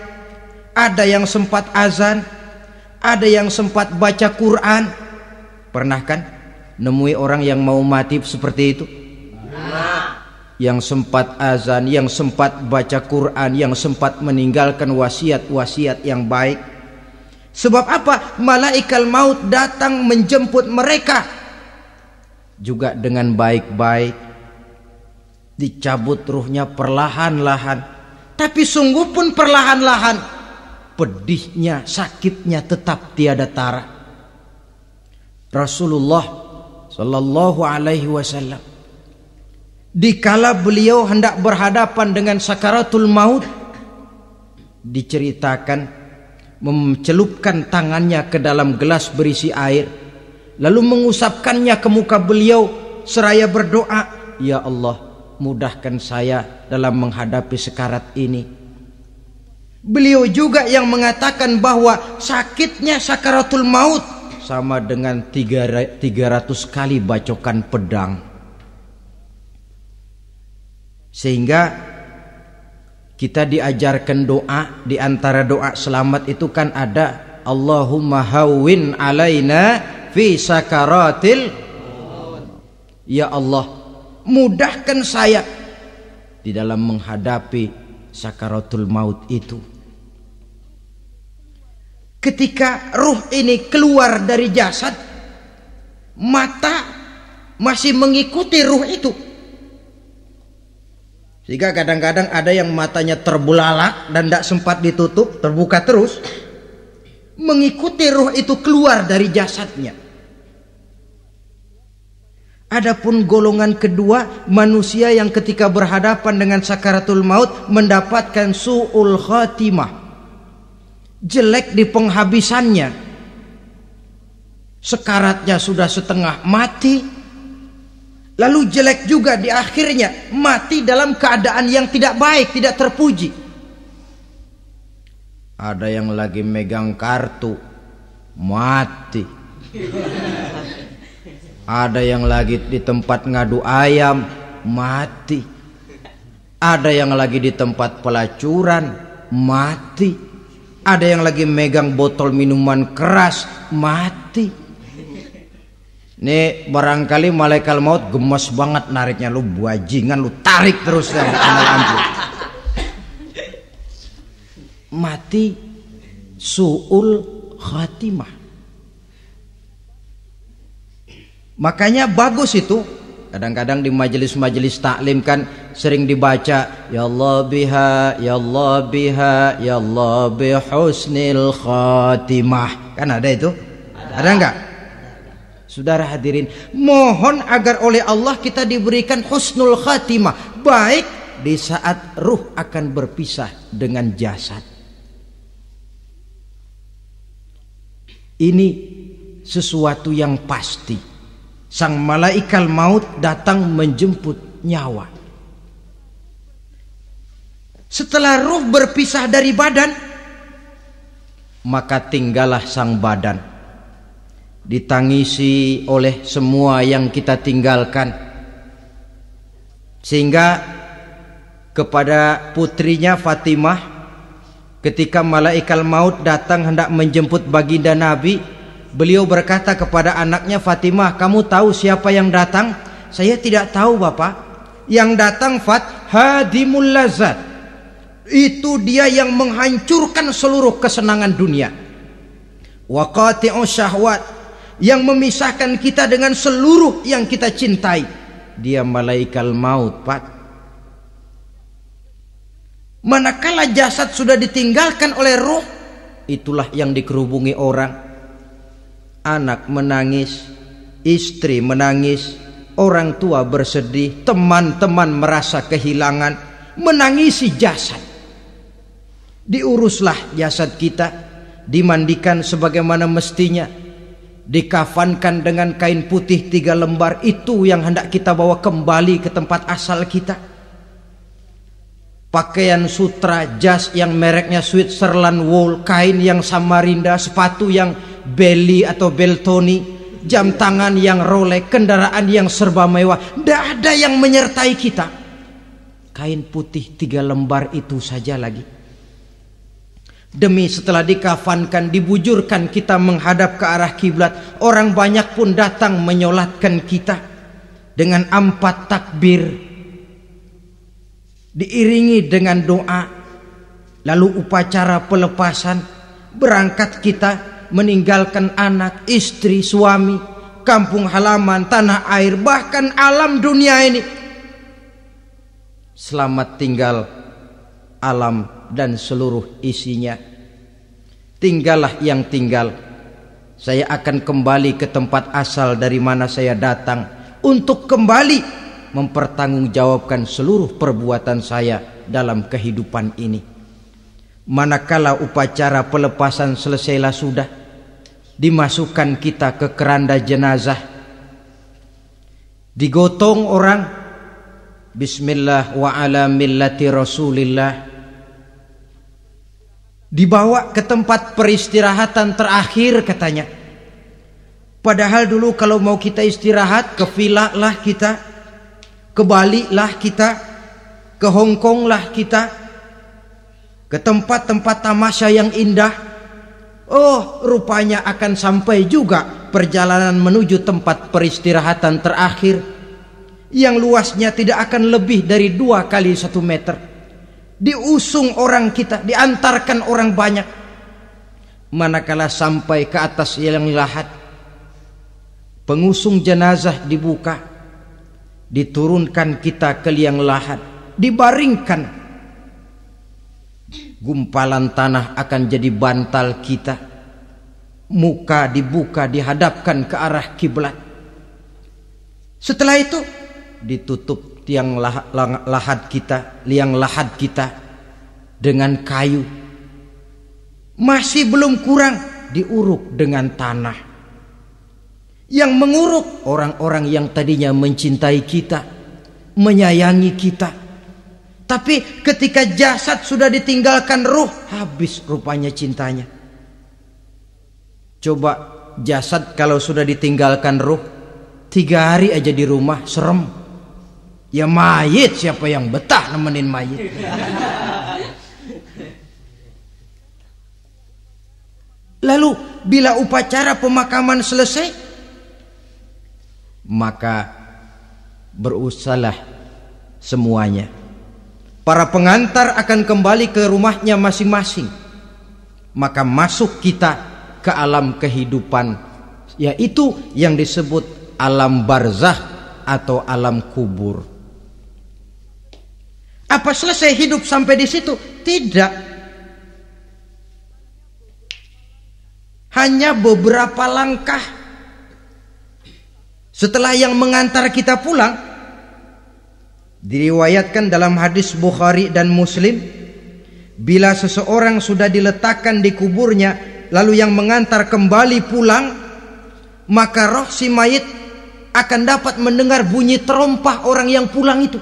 Ada yang sempat azan, ada yang sempat baca Quran. Pernah kan nemui orang yang mau mati seperti itu? Yang sempat azan, yang sempat baca Quran, yang sempat meninggalkan wasiat-wasiat yang baik. Sebab apa? Malaikat maut datang menjemput mereka juga dengan baik-baik. Dicabut ruhnya perlahan-lahan, tapi sungguh pun perlahan-lahan. Pedihnya, sakitnya tetap tiada tara. Rasulullah Sallallahu Alaihi Wasallam, dikala beliau hendak berhadapan dengan sakaratul maut, diceritakan mencelupkan tangannya ke dalam gelas berisi air, lalu mengusapkannya ke muka beliau seraya berdoa, "Ya Allah, mudahkan saya dalam menghadapi sekarat ini." Beliau juga yang mengatakan bahwa sakitnya sakaratul maut sama dengan 300 kali bacokan pedang. Sehingga kita diajarkan doa. Di antara doa selamat itu kan ada, Allahumma hawwin alaina fi sakaratil maut. Ya Allah, mudahkan saya di dalam menghadapi sakaratul maut itu. Ketika ruh ini keluar dari jasad, mata masih mengikuti ruh itu. Sehingga kadang-kadang ada yang matanya terbelalak dan tidak sempat ditutup, terbuka terus, mengikuti ruh itu keluar dari jasadnya. Adapun golongan kedua, manusia yang ketika berhadapan dengan sakaratul maut mendapatkan su'ul khatimah, jelek di penghabisannya. Sekaratnya sudah setengah mati, lalu jelek juga di akhirnya, mati dalam keadaan yang tidak baik, tidak terpuji. Ada yang lagi megang kartu, mati. Ada yang lagi di tempat ngadu ayam, mati. Ada yang lagi di tempat pelacuran, mati. Ada yang lagi megang botol minuman keras, mati. Nih barangkali malaikat maut gemes banget nariknya, lu bajingan, lu tarik terus ya, lampu. Mati su'ul khatimah. Makanya bagus itu. Kadang-kadang di majelis-majelis taklim kan sering dibaca, ya Allah biha, ya Allah biha, ya Allah bihusnil khatimah. Kan ada itu? Ada enggak? Saudara hadirin, mohon agar oleh Allah kita diberikan husnul khatimah, baik di saat ruh akan berpisah dengan jasad. Ini sesuatu yang pasti. Sang malaikat maut datang menjemput nyawa. Setelah ruh berpisah dari badan, maka tinggallah sang badan, ditangisi oleh semua yang kita tinggalkan. Sehingga kepada putrinya Fatimah, ketika malaikat maut datang hendak menjemput baginda Nabi, beliau berkata kepada anaknya, Fatimah, kamu tahu siapa yang datang? Saya tidak tahu, Bapak. Yang datang hadimul lazat. Itu dia yang menghancurkan seluruh kesenangan dunia. Wa qati'us syahwat, yang memisahkan kita dengan seluruh yang kita cintai. Dia malaikat maut, Pak. Manakala jasad sudah ditinggalkan oleh ruh, itulah yang dikerubungi orang. Anak menangis, istri menangis, orang tua bersedih, teman-teman merasa kehilangan, menangisi jasad. Diuruslah jasad kita, dimandikan sebagaimana mestinya, dikafankan dengan kain putih 3 lembar. Itu yang hendak kita bawa kembali ke tempat asal kita. Pakaian sutra, jas yang mereknya Switzerland wool, kain yang Samarinda, sepatu yang Belly atau Beltoni, jam tangan yang Rolex, kendaraan yang serba mewah, tidak ada yang menyertai kita. Kain putih 3 lembar itu saja lagi. Demi setelah dikafankan, dibujurkan kita menghadap ke arah kiblat, orang banyak pun datang menyolatkan kita dengan 4 takbir, diiringi dengan doa, lalu upacara pelepasan. Berangkat kita meninggalkan anak, istri, suami, kampung halaman, tanah air, bahkan alam dunia ini. Selamat tinggal alam dan seluruh isinya. Tinggallah yang tinggal. Saya akan kembali ke tempat asal dari mana saya datang, untuk kembali mempertanggungjawabkan seluruh perbuatan saya dalam kehidupan ini. Manakala upacara pelepasan selesailah sudah, dimasukkan kita ke keranda jenazah, digotong orang, bismillah wa ala millati rasulillah, dibawa ke tempat peristirahatan terakhir katanya. Padahal dulu kalau mau kita istirahat, ke villa lah kita, ke Bali lah kita, ke Hong Kong lah kita, ke tempat-tempat tamasya yang indah. Oh, rupanya akan sampai juga perjalanan menuju tempat peristirahatan terakhir, yang luasnya tidak akan lebih dari 2 kali 1 meter. Diusung orang kita, diantarkan orang banyak. Manakala sampai ke atas liang lahat, pengusung jenazah dibuka, diturunkan kita ke liang lahat, dibaringkan. Gumpalan tanah akan jadi bantal kita. Muka dibuka, dihadapkan ke arah kiblat. Setelah itu ditutup liang lahat kita dengan kayu. Masih belum kurang, diuruk dengan tanah. Yang menguruk orang-orang yang tadinya mencintai kita, menyayangi kita. Tapi ketika jasad sudah ditinggalkan ruh, habis rupanya cintanya. Coba jasad kalau sudah ditinggalkan ruh, 3 hari aja di rumah, serem. Ya mayit, siapa yang betah nemenin mayit? Lalu bila upacara pemakaman selesai, maka berusahalah semuanya. Para pengantar akan kembali ke rumahnya masing-masing. Maka masuk kita ke alam kehidupan, yaitu yang disebut alam barzah atau alam kubur. Apa selesai hidup sampai di situ? Tidak. Hanya beberapa langkah setelah yang mengantar kita pulang. Diriwayatkan dalam hadis Bukhari dan Muslim, bila seseorang sudah diletakkan di kuburnya, lalu yang mengantar kembali pulang, maka roh si mayit akan dapat mendengar bunyi terompah orang yang pulang itu.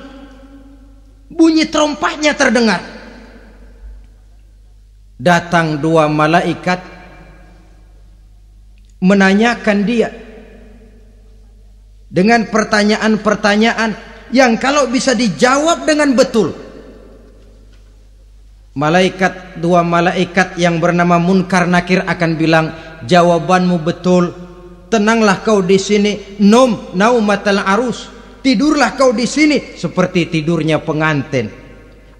Bunyi terompahnya terdengar. Datang dua malaikat menanyakan dia dengan pertanyaan-pertanyaan yang kalau bisa dijawab dengan betul, dua malaikat yang bernama Munkar Nakir akan bilang, jawabanmu betul, tenanglah kau di sini, naumatal arus, tidurlah kau di sini seperti tidurnya pengantin.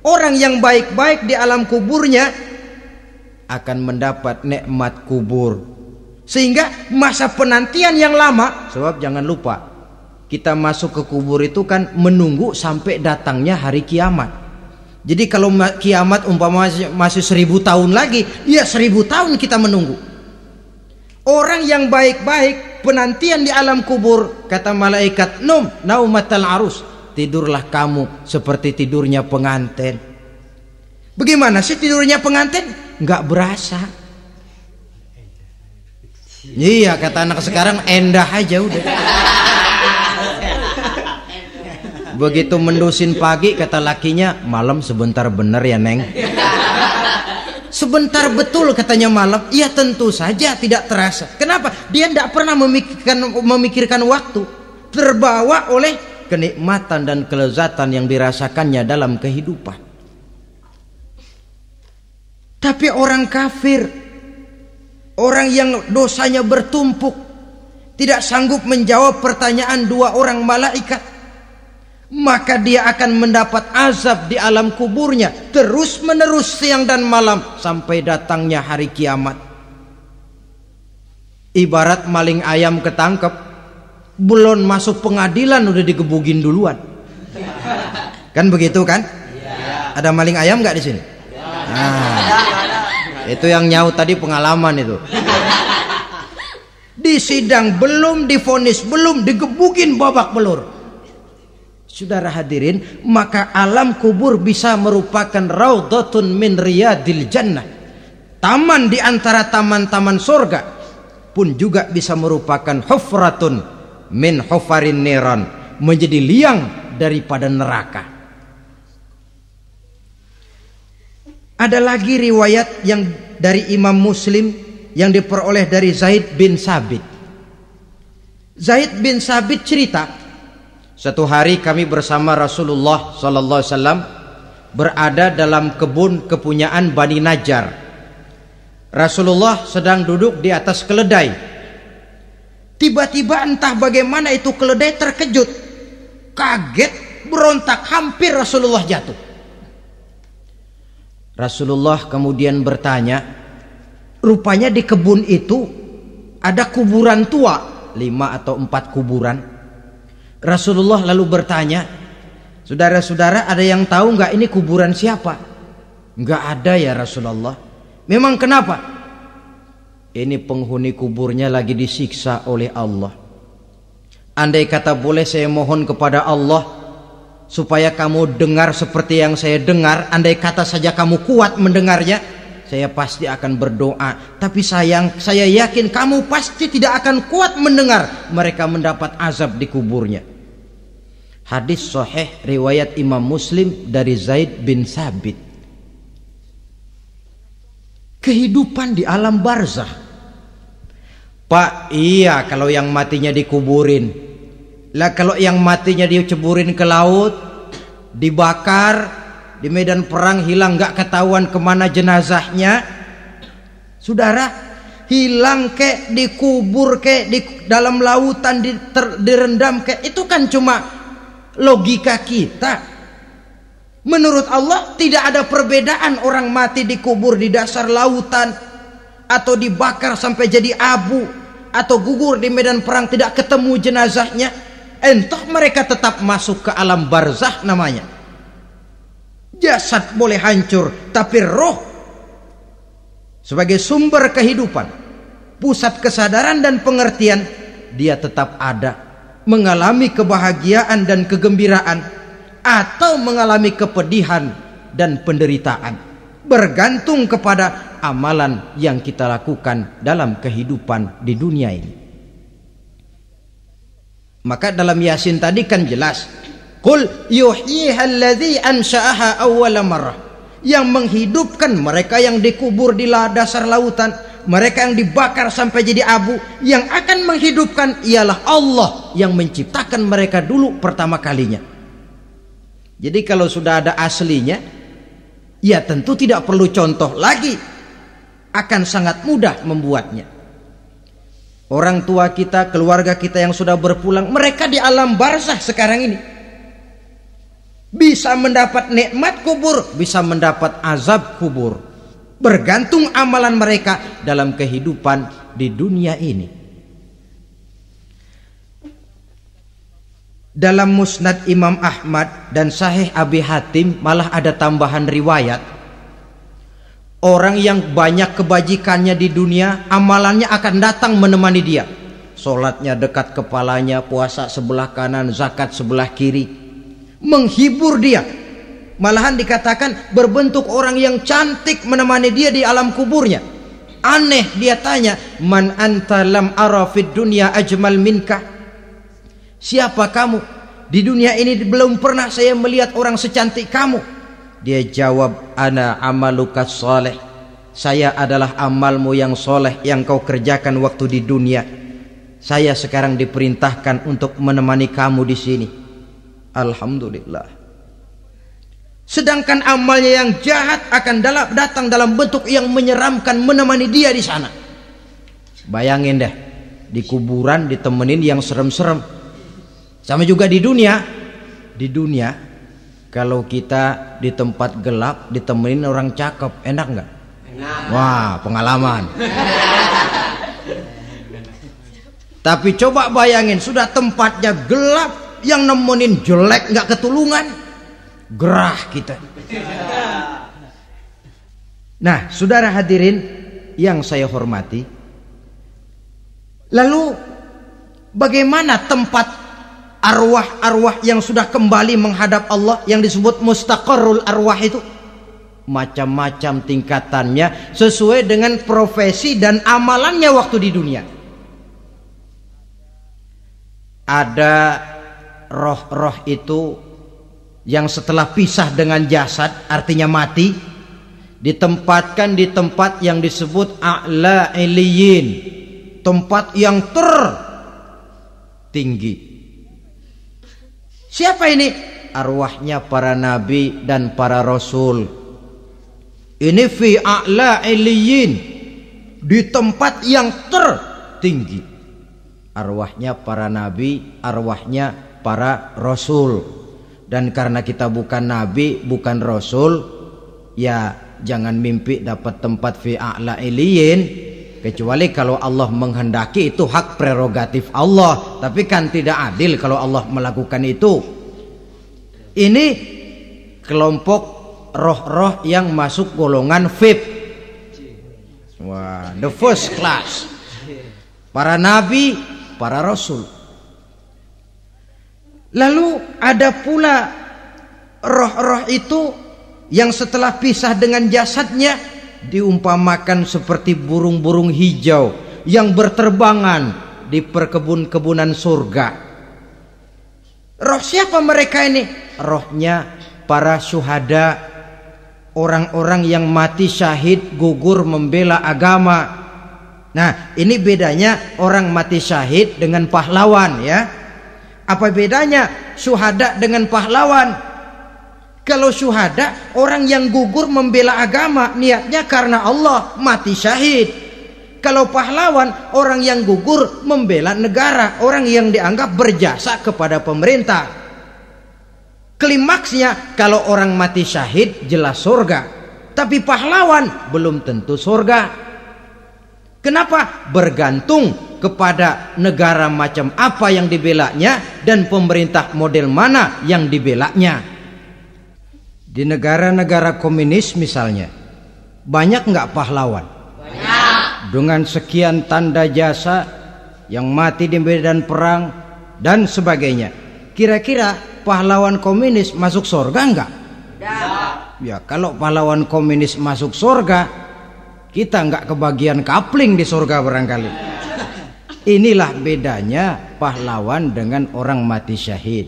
Orang yang baik-baik di alam kuburnya akan mendapat nikmat kubur, sehingga masa penantian yang lama. Sebab jangan lupa, kita masuk ke kubur itu kan menunggu sampai datangnya hari kiamat. Jadi kalau kiamat umpama masih 1000 tahun lagi, ya 1000 tahun kita menunggu. Orang yang baik-baik penantian di alam kubur, kata malaikat, naumatal arus, tidurlah kamu seperti tidurnya pengantin. Bagaimana sih tidurnya pengantin? Nggak berasa. Iya, kata anak sekarang, endah aja udah. Begitu mendusin pagi, kata lakinya, malam sebentar bener ya Neng. Sebentar betul katanya malam. Iya tentu saja tidak terasa. Kenapa? Dia tidak pernah memikirkan waktu. Terbawa oleh kenikmatan dan kelezatan yang dirasakannya dalam kehidupan. Tapi orang kafir, orang yang dosanya bertumpuk, tidak sanggup menjawab pertanyaan dua orang malaikat, maka dia akan mendapat azab di alam kuburnya terus menerus siang dan malam sampai datangnya hari kiamat. Ibarat maling ayam ketangkep, belum masuk pengadilan udah digebugin duluan. Kan begitu kan? Ya. Ada maling ayam nggak di sini? Nah, itu yang nyaut tadi pengalaman itu. Di sidang belum divonis, belum digebugin babak belur. Saudara hadirin, maka alam kubur bisa merupakan raudhatun min riyadil jannah, taman di antara taman-taman surga, pun juga bisa merupakan hufratun min hufarin niran, menjadi liang daripada neraka. Ada lagi riwayat yang dari Imam Muslim yang diperoleh dari Zaid bin Sabit. Zaid bin Sabit cerita, satu hari kami bersama Rasulullah sallallahu alaihi wasallam berada dalam kebun kepunyaan Bani Najjar. Rasulullah sedang duduk di atas keledai. Tiba-tiba entah bagaimana itu keledai terkejut, kaget, berontak, hampir Rasulullah jatuh. Rasulullah kemudian bertanya, rupanya di kebun itu ada kuburan tua, 5 atau 4 kuburan. Rasulullah lalu bertanya, saudara-saudara ada yang tahu nggak ini kuburan siapa? Nggak ada ya Rasulullah. Memang kenapa? Ini penghuni kuburnya lagi disiksa oleh Allah. Andai kata boleh saya mohon kepada Allah supaya kamu dengar seperti yang saya dengar, andai kata saja kamu kuat mendengarnya, saya pasti akan berdoa. Tapi sayang, saya yakin kamu pasti tidak akan kuat mendengar mereka mendapat azab di kuburnya. Hadis sahih riwayat Imam Muslim dari Zaid bin Sabit. Kehidupan di alam barzah. Pak, iya kalau yang matinya dikuburin. Lah kalau yang matinya diceburin ke laut, dibakar, di medan perang hilang, nggak ketahuan kemana jenazahnya. Saudara, hilang kek, dikubur kek, di dalam lautan direndam kek, itu kan cuma logika kita. Menurut Allah tidak ada perbedaan orang mati dikubur di dasar lautan, atau dibakar sampai jadi abu, atau gugur di medan perang tidak ketemu jenazahnya. Entah mereka tetap masuk ke alam barzah namanya. Jasad boleh hancur, tapi roh sebagai sumber kehidupan, pusat kesadaran dan pengertian, dia tetap ada, mengalami kebahagiaan dan kegembiraan, atau mengalami kepedihan dan penderitaan, bergantung kepada amalan yang kita lakukan dalam kehidupan di dunia ini. Maka dalam Yasin tadi kan jelas, qul yuhyiha alladzi ansha'aha awwala marrah, yang menghidupkan mereka yang dikubur di dasar lautan, mereka yang dibakar sampai jadi abu, yang akan menghidupkan ialah Allah yang menciptakan mereka dulu pertama kalinya. Jadi kalau sudah ada aslinya, ya tentu tidak perlu contoh lagi, akan sangat mudah membuatnya. Orang tua kita, keluarga kita yang sudah berpulang, mereka di alam barzah sekarang ini bisa mendapat nikmat kubur, bisa mendapat azab kubur, bergantung amalan mereka dalam kehidupan di dunia ini. Dalam Musnad Imam Ahmad dan Sahih Abi Hatim malah ada tambahan riwayat, orang yang banyak kebajikannya di dunia, amalannya akan datang menemani dia. Sholatnya dekat kepalanya, puasa sebelah kanan, zakat sebelah kiri, menghibur dia. Malahan dikatakan berbentuk orang yang cantik menemani dia di alam kuburnya. Aneh, dia tanya, man anta lam ara fid dunya ajmal minka, siapa kamu? Di dunia ini belum pernah saya melihat orang secantik kamu. Dia jawab, ana amaluka soleh, saya adalah amalmu yang soleh yang kau kerjakan waktu di dunia. Saya sekarang diperintahkan untuk menemani kamu di sini. Alhamdulillah. Sedangkan amalnya yang jahat akan datang dalam bentuk yang menyeramkan menemani dia di sana. Bayangin deh, di kuburan ditemenin yang serem-serem. Sama juga di dunia. Di dunia, kalau kita di tempat gelap ditemenin orang cakep, enak nggak? Enak. Wah, pengalaman. Tapi coba bayangin, sudah tempatnya gelap, yang nemenin jelek nggak ketulungan, gerah kita. Nah, saudara hadirin yang saya hormati, lalu bagaimana tempat arwah-arwah yang sudah kembali menghadap Allah yang disebut mustaqarrul arwah itu? Macam-macam tingkatannya sesuai dengan profesi dan amalannya waktu di dunia. Ada roh-roh itu yang setelah pisah dengan jasad, artinya mati, ditempatkan di tempat yang disebut a'la iliyin, tempat yang tertinggi. Siapa ini? Arwahnya para nabi dan para rasul. Ini fi a'la iliyin, di tempat yang tertinggi. Arwahnya para nabi, arwahnya para rasul. Dan karena kita bukan nabi, bukan rasul, ya jangan mimpi dapat tempat fi a'la iliyin, kecuali kalau Allah menghendaki. Itu hak prerogatif Allah, tapi kan tidak adil kalau Allah melakukan itu. Ini kelompok roh-roh yang masuk golongan VIP. Wah, the first class. Para nabi, para rasul. Lalu ada pula roh-roh itu yang setelah pisah dengan jasadnya diumpamakan seperti burung-burung hijau yang berterbangan di perkebun-kebunan surga. Roh siapa mereka ini? Rohnya para syuhada, orang-orang yang mati syahid gugur membela agama. Nah, ini bedanya orang mati syahid dengan pahlawan, ya. Apa bedanya syuhada dengan pahlawan? Kalau syuhada, orang yang gugur membela agama, niatnya karena Allah, mati syahid. Kalau pahlawan, orang yang gugur membela negara, orang yang dianggap berjasa kepada pemerintah. Klimaksnya, kalau orang mati syahid jelas surga, tapi pahlawan belum tentu surga. Kenapa? Bergantung kepada negara macam apa yang dibelanya dan pemerintah model mana yang dibelanya. Di negara-negara komunis misalnya, banyak nggak pahlawan? Dengan sekian tanda jasa yang mati di medan perang dan sebagainya. Kira-kira pahlawan komunis masuk surga enggak? Ya, kalau pahlawan komunis masuk surga, kita enggak kebagian kapling di surga barangkali. Inilah bedanya pahlawan dengan orang mati syahid.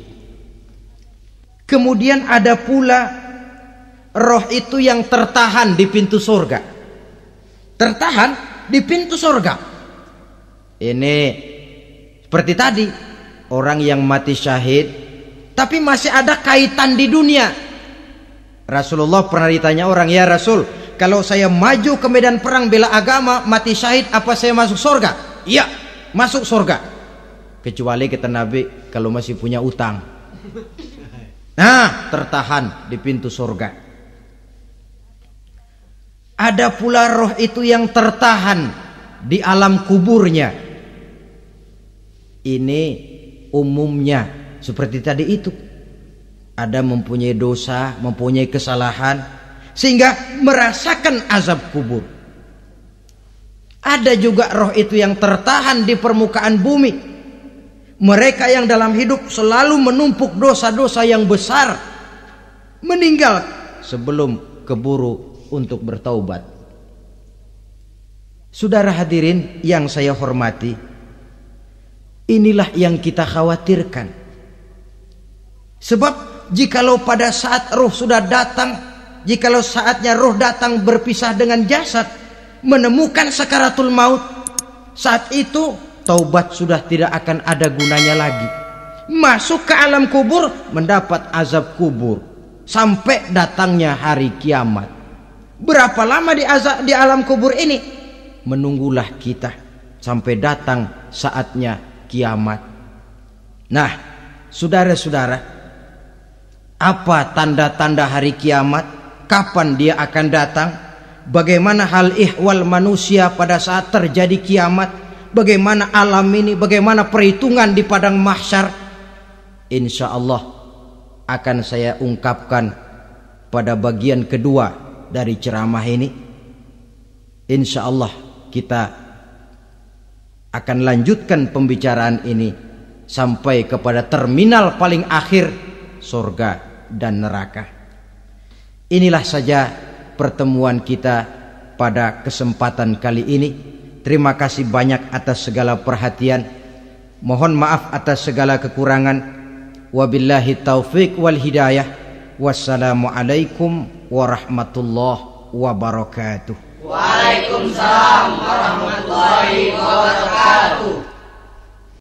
Kemudian ada pula roh itu yang tertahan di pintu surga. Tertahan di pintu surga. Ini seperti tadi, orang yang mati syahid tapi masih ada kaitan di dunia. Rasulullah pernah ditanya orang, ya Rasul, kalau saya maju ke medan perang bela agama, mati syahid, apa saya masuk surga? Iya, masuk surga. Kecuali kata Nabi, kalau masih punya utang. Nah, tertahan di pintu surga. Ada pula roh itu yang tertahan di alam kuburnya. Ini umumnya seperti tadi itu. Ada mempunyai dosa, mempunyai kesalahan, sehingga merasakan azab kubur. Ada juga roh itu yang tertahan di permukaan bumi. Mereka yang dalam hidup selalu menumpuk dosa-dosa yang besar, meninggal sebelum keburu untuk bertaubat. Saudara hadirin yang saya hormati, inilah yang kita khawatirkan. Sebab jikalau pada saat roh sudah datang, jikalau saatnya roh datang berpisah dengan jasad, menemukan sakaratul maut, saat itu taubat sudah tidak akan ada gunanya lagi. Masuk ke alam kubur, mendapat azab kubur sampai datangnya hari kiamat. Berapa lama di alam kubur ini? Menunggulah kita sampai datang saatnya kiamat. Nah, saudara-saudara, apa tanda-tanda hari kiamat? Kapan dia akan datang? Bagaimana hal ihwal manusia pada saat terjadi kiamat? Bagaimana alam ini? Bagaimana perhitungan di padang mahsyar? Insya Allah akan saya ungkapkan pada bagian kedua dari ceramah ini. Insya Allah kita akan lanjutkan pembicaraan ini sampai kepada terminal paling akhir, surga dan neraka. Inilah saja pertemuan kita pada kesempatan kali ini. Terima kasih banyak atas segala perhatian. Mohon maaf atas segala kekurangan. Wabillahi taufik wal hidayah. Wassalamualaikum warahmatullahi wabarakatuh. Waalaikumsalam warahmatullahi wabarakatuh.